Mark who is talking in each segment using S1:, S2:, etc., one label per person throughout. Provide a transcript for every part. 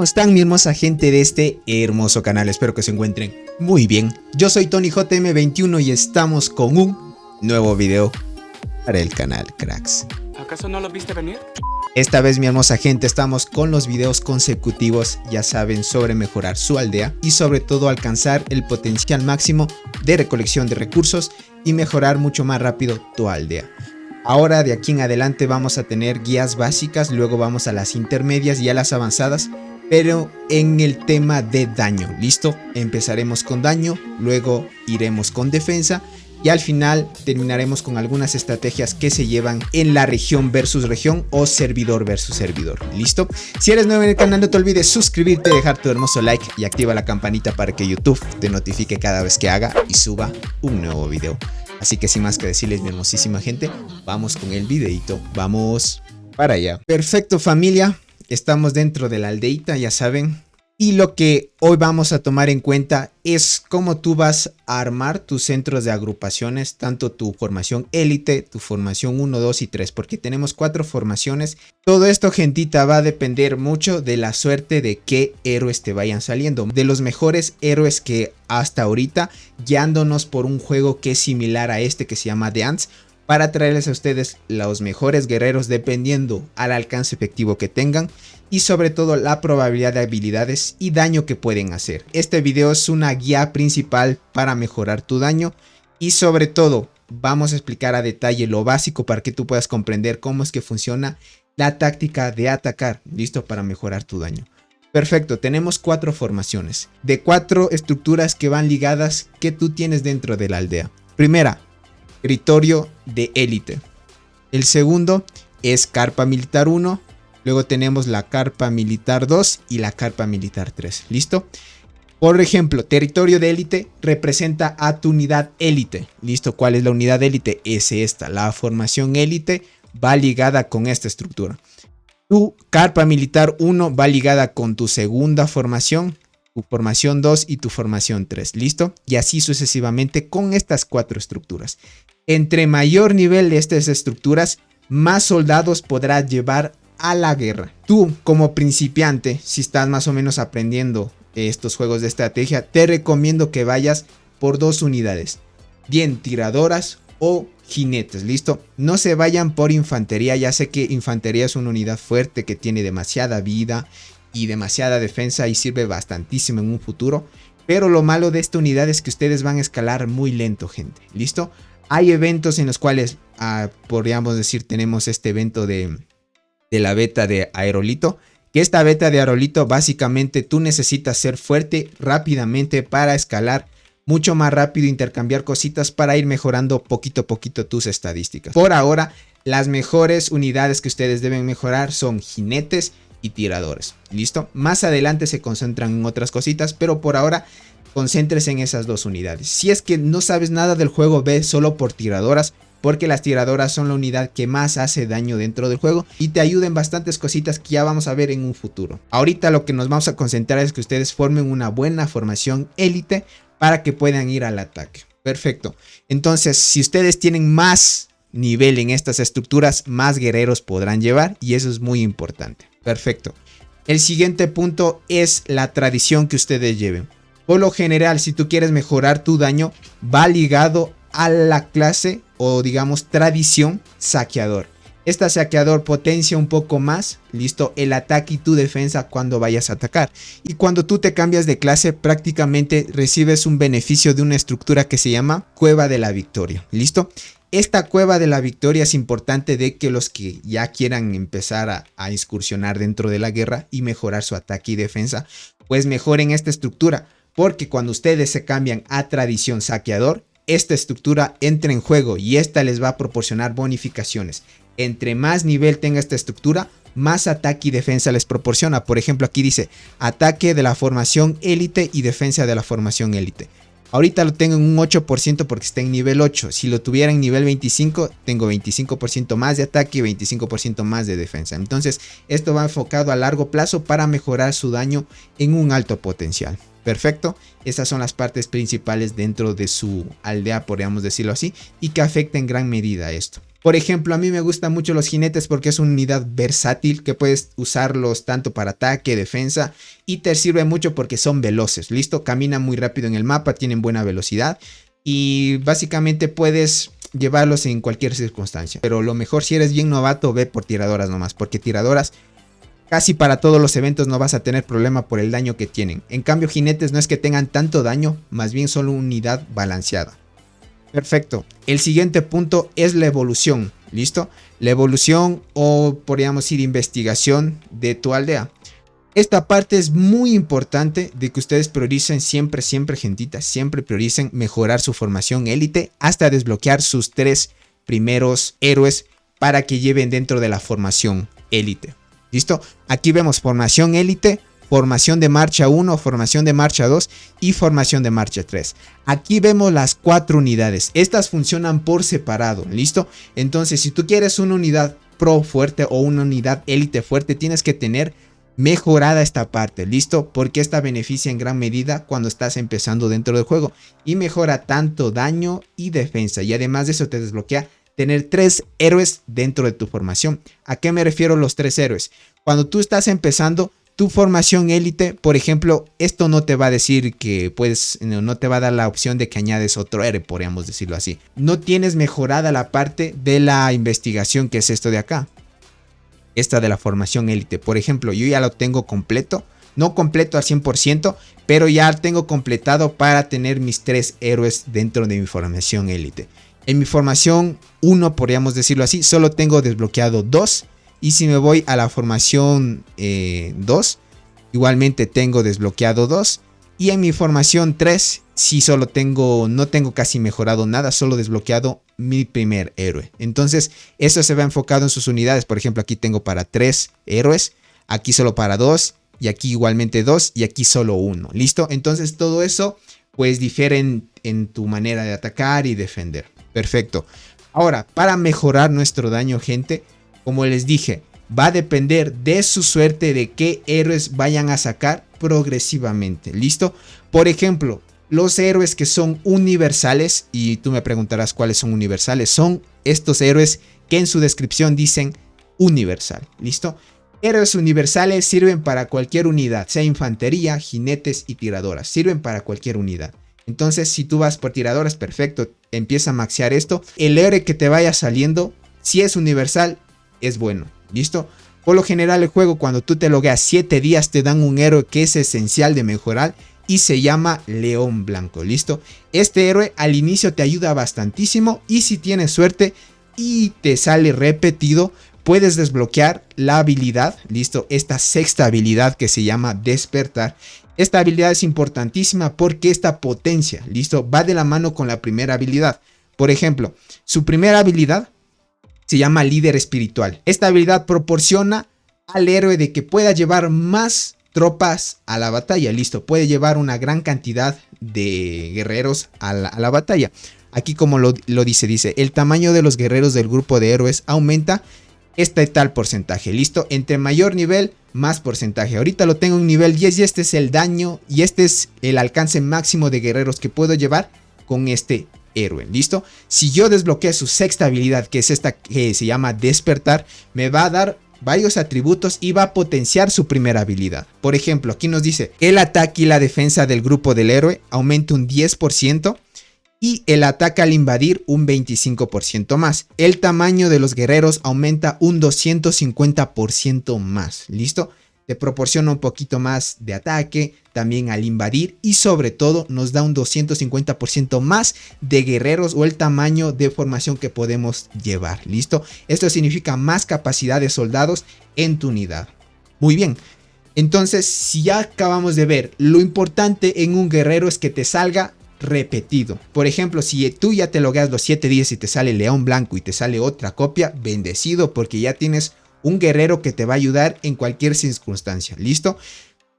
S1: ¿Cómo están mi hermosa gente de este hermoso canal? Espero que se encuentren muy bien. Yo soy TonyJM21 y estamos con un nuevo video para el canal, cracks.
S2: ¿Acaso no lo viste venir?
S1: Esta vez mi hermosa gente estamos con los videos consecutivos, ya saben, sobre mejorar su aldea y sobre todo alcanzar el potencial máximo de recolección de recursos y mejorar mucho más rápido tu aldea. Ahora de aquí en adelante vamos a tener guías básicas, luego vamos a las intermedias y a las avanzadas, pero en el tema de daño, ¿listo? Empezaremos con daño, luego iremos con defensa y al final terminaremos con algunas estrategias que se llevan en la región versus región o servidor versus servidor, ¿listo? Si eres nuevo en el canal no te olvides suscribirte, dejar tu hermoso like y activa la campanita para que YouTube te notifique cada vez que haga y suba un nuevo video. Así que sin más que decirles mi hermosísima gente, vamos con el videito, vamos para allá. Perfecto familia, estamos dentro de la aldeita, ya saben. Y lo que hoy vamos a tomar en cuenta es cómo tú vas a armar tus centros de agrupaciones, tanto tu formación élite, tu formación 1, 2 y 3, porque tenemos 4 formaciones. Todo esto, gentita, va a depender mucho de la suerte de qué héroes te vayan saliendo, de los mejores héroes que hasta ahorita, guiándonos por un juego que es similar a este que se llama The Ants, para traerles a ustedes los mejores guerreros dependiendo al alcance efectivo que tengan y sobre todo la probabilidad de habilidades y daño que pueden hacer. Este video es una guía principal para mejorar tu daño y sobre todo vamos a explicar a detalle lo básico para que tú puedas comprender cómo es que funciona la táctica de atacar, listo, para mejorar tu daño. Perfecto, tenemos 4 formaciones de 4 estructuras que van ligadas que tú tienes dentro de la aldea. Primera, territorio de élite. El segundo es carpa militar 1. Luego tenemos la carpa militar 2 y la carpa militar 3. ¿Listo? Por ejemplo, territorio de élite representa a tu unidad élite. ¿Listo? ¿Cuál es la unidad élite? Es esta. La formación élite va ligada con esta estructura. Tu carpa militar 1 va ligada con tu segunda formación, tu formación 2 y tu formación 3. ¿Listo? Y así sucesivamente con estas 4 estructuras. Entre mayor nivel de estas estructuras, más soldados podrás llevar a la guerra. Tú como principiante, si estás más o menos aprendiendo estos juegos de estrategia, te recomiendo que vayas por 2 unidades, bien tiradoras o jinetes, ¿listo? No se vayan por infantería, ya sé que infantería es una unidad fuerte que tiene demasiada vida y demasiada defensa y sirve bastantísimo en un futuro, pero lo malo de esta unidad es que ustedes van a escalar muy lento, gente, ¿listo? Hay eventos en los cuales, podríamos decir, tenemos este evento de la beta de Aerolito, que esta beta de Aerolito básicamente tú necesitas ser fuerte rápidamente para escalar mucho más rápido, intercambiar cositas para ir mejorando poquito a poquito tus estadísticas. Por ahora, las mejores unidades que ustedes deben mejorar son jinetes y tiradores, ¿listo? Más adelante se concentran en otras cositas, pero por ahora concéntrese en esas 2 unidades. Si es que no sabes nada del juego, ve solo por tiradoras, porque las tiradoras son la unidad que más hace daño dentro del juego y te ayudan bastantes cositas que ya vamos a ver en un futuro. Ahorita lo que nos vamos a concentrar es que ustedes formen una buena formación élite para que puedan ir al ataque. Perfecto. Entonces, si ustedes tienen más nivel en estas estructuras, más guerreros podrán llevar y eso es muy importante. Perfecto. El siguiente punto es la tradición que ustedes lleven. Por lo general, si tú quieres mejorar tu daño, va ligado a la clase o digamos tradición saqueador. Esta saqueador potencia un poco más, listo, el ataque y tu defensa cuando vayas a atacar. Y cuando tú te cambias de clase, prácticamente recibes un beneficio de una estructura que se llama Cueva de la Victoria, listo. Esta Cueva de la Victoria es importante de que los que ya quieran empezar a incursionar dentro de la guerra y mejorar su ataque y defensa, pues mejoren esta estructura, porque cuando ustedes se cambian a tradición saqueador, esta estructura entra en juego y esta les va a proporcionar bonificaciones. Entre más nivel tenga esta estructura, más ataque y defensa les proporciona. Por ejemplo, aquí dice ataque de la formación élite y defensa de la formación élite. Ahorita lo tengo en un 8% porque está en nivel 8. Si lo tuviera en nivel 25, tengo 25% más de ataque y 25% más de defensa. Entonces, esto va enfocado a largo plazo para mejorar su daño en un alto potencial. Perfecto, estas son las partes principales dentro de su aldea, podríamos decirlo así, y que afecta en gran medida a esto. Por ejemplo, a mí me gustan mucho los jinetes porque es una unidad versátil que puedes usarlos tanto para ataque, defensa y te sirve mucho porque son veloces, ¿listo? Caminan muy rápido en el mapa, tienen buena velocidad y básicamente puedes llevarlos en cualquier circunstancia. Pero lo mejor si eres bien novato, ve por tiradoras nomás, porque tiradoras casi para todos los eventos no vas a tener problema por el daño que tienen. En cambio, jinetes no es que tengan tanto daño, más bien son una unidad balanceada. Perfecto. El siguiente punto es la evolución. ¿Listo? La evolución o podríamos decir investigación de tu aldea. Esta parte es muy importante de que ustedes prioricen siempre, gentita, siempre prioricen mejorar su formación élite hasta desbloquear sus 3 primeros héroes para que lleven dentro de la formación élite. ¿Listo? Aquí vemos formación élite, formación de marcha 1, formación de marcha 2 y formación de marcha 3. Aquí vemos las 4 unidades. Estas funcionan por separado, ¿listo? Entonces, si tú quieres una unidad pro fuerte o una unidad élite fuerte, tienes que tener mejorada esta parte, ¿listo? Porque esta beneficia en gran medida cuando estás empezando dentro del juego y mejora tanto daño y defensa. Y además de eso te desbloquea tener 3 héroes dentro de tu formación. ¿A qué me refiero los 3 héroes? Cuando tú estás empezando tu formación élite, por ejemplo, esto no te va a decir que puedes, no te va a dar la opción de que añades otro héroe, podríamos decirlo así. No tienes mejorada la parte de la investigación, que es esto de acá. Esta de la formación élite. Por ejemplo, yo ya lo tengo completo. No completo al 100%, pero ya tengo completado para tener mis 3 héroes dentro de mi formación élite. En mi formación 1, podríamos decirlo así, solo tengo desbloqueado 2. Y si me voy a la formación 2, igualmente tengo desbloqueado 2. Y en mi formación 3, sí solo tengo, no tengo casi mejorado nada, solo desbloqueado mi primer héroe. Entonces, eso se va enfocado en sus unidades. Por ejemplo, aquí tengo para 3 héroes, aquí solo para 2, y aquí igualmente 2, y aquí solo 1. ¿Listo? Entonces, todo eso, pues, difiere en tu manera de atacar y defender. Perfecto. Ahora, para mejorar nuestro daño, gente, como les dije, va a depender de su suerte de qué héroes vayan a sacar progresivamente. ¿Listo? Por ejemplo, los héroes que son universales, y tú me preguntarás cuáles son universales, son estos héroes que en su descripción dicen universal. ¿Listo? Héroes universales sirven para cualquier unidad, sea infantería, jinetes y tiradoras. Sirven para cualquier unidad. Entonces, si tú vas por tiradoras, perfecto, empieza a maxear esto. El héroe que te vaya saliendo, si es universal, es bueno. ¿Listo? Por lo general el juego, cuando tú te logueas 7 días, te dan un héroe que es esencial de mejorar y se llama León Blanco. ¿Listo? Este héroe al inicio te ayuda bastantísimo y si tienes suerte y te sale repetido, puedes desbloquear la habilidad, ¿listo? Esta 6ª habilidad que se llama Despertar. Esta habilidad es importantísima porque esta potencia, ¿listo? Va de la mano con la primera habilidad. Por ejemplo, su primera habilidad se llama Líder Espiritual. Esta habilidad proporciona al héroe de que pueda llevar más tropas a la batalla. Listo, puede llevar una gran cantidad de guerreros a la batalla. Aquí como lo dice, el tamaño de los guerreros del grupo de héroes aumenta tal porcentaje. Listo, entre mayor nivel, más porcentaje. Ahorita lo tengo en nivel 10 y este es el daño y este es el alcance máximo de guerreros que puedo llevar con este héroe. ¿Listo? Si yo desbloqueo su 6ª habilidad, que es esta que se llama Despertar, me va a dar varios atributos y va a potenciar su primera habilidad. Por ejemplo, aquí nos dice el ataque y la defensa del grupo del héroe aumenta un 10% y el ataque al invadir un 25% más. El tamaño de los guerreros aumenta un 250% más. ¿Listo? Te proporciona un poquito más de ataque también al invadir y sobre todo nos da un 250% más de guerreros o el tamaño de formación que podemos llevar. ¿Listo? Esto significa más capacidad de soldados en tu unidad. Muy bien. Entonces, si ya acabamos de ver, lo importante en un guerrero es que te salga repetido. Por ejemplo, si tú ya te logueas los 7 días y te sale León Blanco y te sale otra copia, bendecido porque ya tienes un guerrero que te va a ayudar en cualquier circunstancia. ¿Listo?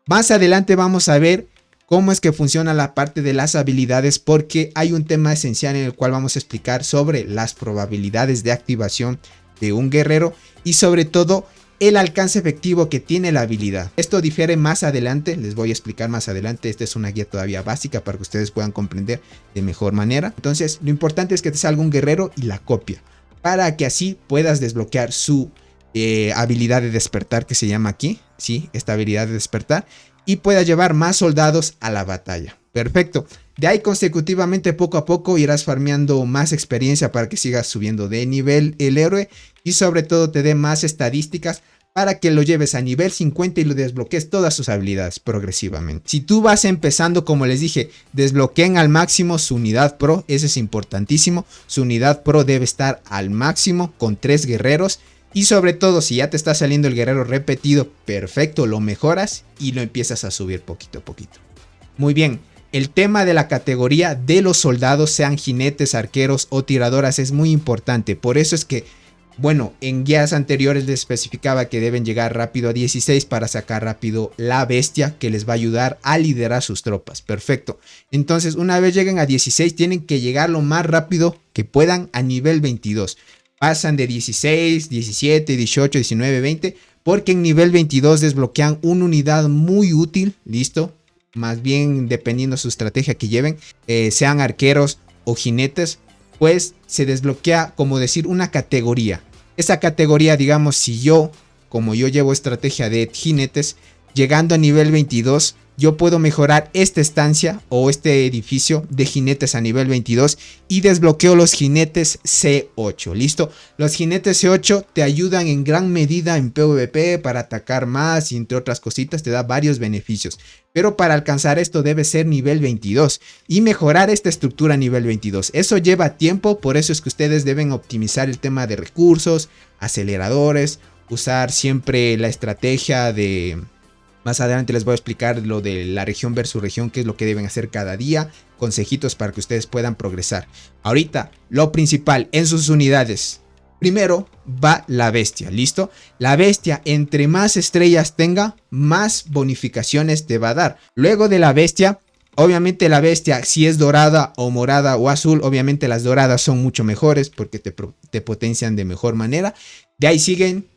S1: Más adelante vamos a ver cómo es que funciona la parte de las habilidades porque hay un tema esencial en el cual vamos a explicar sobre las probabilidades de activación de un guerrero y sobre todo el alcance efectivo que tiene la habilidad. Esto difiere más adelante, les voy a explicar más adelante. Esta es una guía todavía básica para que ustedes puedan comprender de mejor manera. Entonces, lo importante es que te salga un guerrero y la copia. para que así puedas desbloquear su habilidad de despertar, que se llama aquí, ¿sí? Esta habilidad de despertar, y puedas llevar más soldados a la batalla. Perfecto. De ahí consecutivamente, poco a poco, irás farmeando más experiencia para que sigas subiendo de nivel el héroe y sobre todo te dé más estadísticas para que lo lleves a nivel 50 y lo desbloquees todas sus habilidades progresivamente. Si tú vas empezando, como les dije, desbloqueen al máximo su unidad pro, eso es importantísimo. Su unidad pro debe estar al máximo con 3 guerreros. Y sobre todo, si ya te está saliendo el guerrero repetido, perfecto, lo mejoras y lo empiezas a subir poquito a poquito. Muy bien, el tema de la categoría de los soldados, sean jinetes, arqueros o tiradoras, es muy importante. Por eso es que, bueno, en guías anteriores les especificaba que deben llegar rápido a 16 para sacar rápido la bestia que les va a ayudar a liderar sus tropas. Perfecto. Entonces, una vez lleguen a 16, tienen que llegar lo más rápido que puedan a nivel 22. Pasan de 16, 17, 18, 19, 20, porque en nivel 22 desbloquean una unidad muy útil, listo, más bien dependiendo de su estrategia que lleven, sean arqueros o jinetes, pues se desbloquea, como decir, una categoría. Esa categoría, digamos, si yo, como yo llevo estrategia de jinetes, llegando a nivel 22, yo puedo mejorar esta estancia o este edificio de jinetes a nivel 22 y desbloqueo los jinetes C8. ¿Listo? Los jinetes C8 te ayudan en gran medida en PvP para atacar más y entre otras cositas te da varios beneficios. Pero para alcanzar esto debe ser nivel 22 y mejorar esta estructura a nivel 22. Eso lleva tiempo, por eso es que ustedes deben optimizar el tema de recursos, aceleradores, usar siempre la estrategia de... Más adelante les voy a explicar lo de la región versus región, qué es lo que deben hacer cada día, consejitos para que ustedes puedan progresar. Ahorita, lo principal en sus unidades. Primero va la bestia, ¿listo? La bestia, entre más estrellas tenga, más bonificaciones te va a dar. Luego de la bestia, obviamente la bestia, si es dorada o morada o azul, obviamente las doradas son mucho mejores porque te potencian de mejor manera. De ahí siguen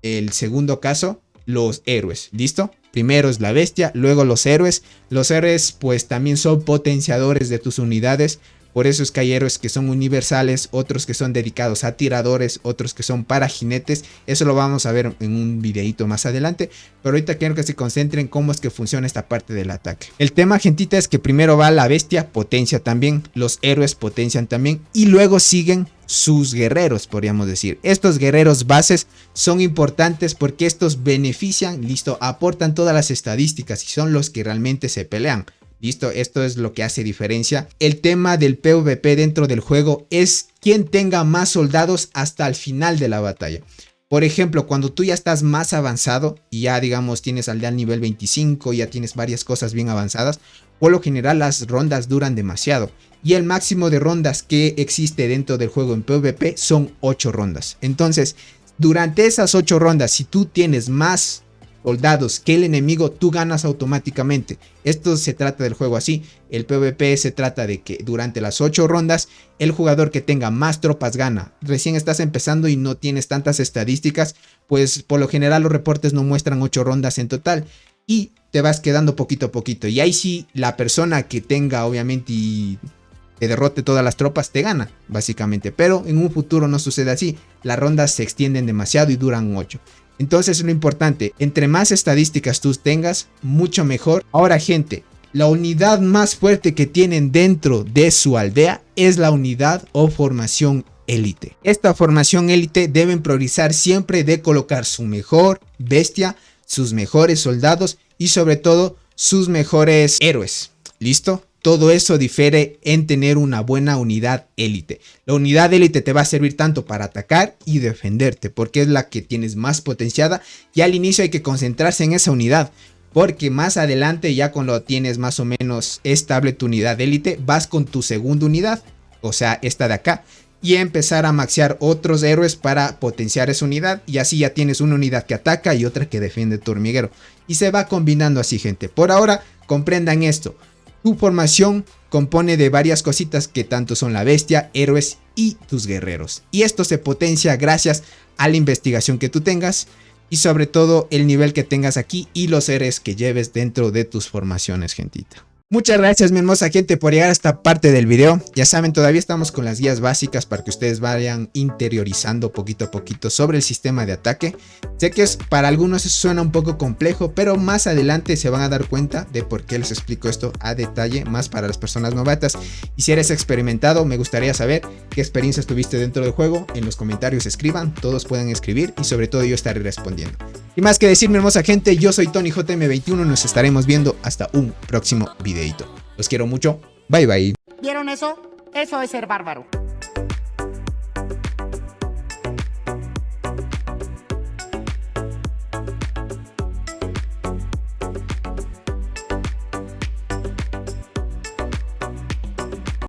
S1: el segundo caso, los héroes, ¿listo? Primero es la bestia, luego los héroes. Los héroes pues también son potenciadores de tus unidades. Por eso es que hay héroes que son universales, otros que son dedicados a tiradores, otros que son para jinetes. Eso lo vamos a ver en un videito más adelante. Pero ahorita quiero que se concentren en cómo es que funciona esta parte del ataque. El tema, gentita, es que primero va la bestia, potencia también. Los héroes potencian también. Y luego siguen sus guerreros, podríamos decir. Estos guerreros bases son importantes porque estos benefician, listo, aportan todas las estadísticas y son los que realmente se pelean. Listo, esto es lo que hace diferencia. El tema del PvP dentro del juego es quien tenga más soldados hasta el final de la batalla. Por ejemplo, cuando tú ya estás más avanzado y ya digamos tienes aldea al nivel 25, ya tienes varias cosas bien avanzadas, por lo general las rondas duran demasiado. Y el máximo de rondas que existe dentro del juego en PvP son 8 rondas. Entonces, durante esas 8 rondas, si tú tienes más soldados que el enemigo, tú ganas automáticamente. Esto se trata del juego así. El PvP se trata de que durante las 8 rondas el jugador que tenga más tropas gana. Recién estás empezando y no tienes tantas estadísticas, pues por lo general los reportes no muestran 8 rondas en total y te vas quedando poquito a poquito. Y ahí sí, la persona que tenga obviamente y te derrote todas las tropas te gana básicamente. Pero en un futuro no sucede así. Las rondas se extienden demasiado y duran 8. Entonces lo importante, entre más estadísticas tú tengas, mucho mejor. Ahora, gente, la unidad más fuerte que tienen dentro de su aldea es la unidad o formación élite. Esta formación élite deben priorizar siempre de colocar su mejor bestia, sus mejores soldados y sobre todo sus mejores héroes. ¿Listo? Todo eso difiere en tener una buena unidad élite. La unidad élite te va a servir tanto para atacar y defenderte, porque es la que tienes más potenciada. Y al inicio hay que concentrarse en esa unidad, porque más adelante, ya cuando tienes más o menos estable tu unidad élite, vas con tu segunda unidad, o sea, esta de acá, y empezar a maxear otros héroes para potenciar esa unidad. Y así ya tienes una unidad que ataca y otra que defiende tu hormiguero. Y se va combinando así, gente. Por ahora, comprendan esto. Tu formación compone de varias cositas que tanto son la bestia, héroes y tus guerreros. Y esto se potencia gracias a la investigación que tú tengas y sobre todo el nivel que tengas aquí y los héroes que lleves dentro de tus formaciones, gentita. Muchas gracias, mi hermosa gente, por llegar a esta parte del video. Ya saben, todavía estamos con las guías básicas para que ustedes vayan interiorizando poquito a poquito sobre el sistema de ataque. Sé que para algunos eso suena un poco complejo, pero más adelante se van a dar cuenta de por qué les explico esto a detalle, más para las personas novatas. Y si eres experimentado, me gustaría saber qué experiencias tuviste dentro del juego. En los comentarios escriban, todos pueden escribir y sobre todo yo estaré respondiendo. Y más que decir, mi hermosa gente, yo soy TonyJM21, nos estaremos viendo hasta un próximo videito. Los quiero mucho, bye bye.
S2: ¿Vieron eso? Eso es ser bárbaro.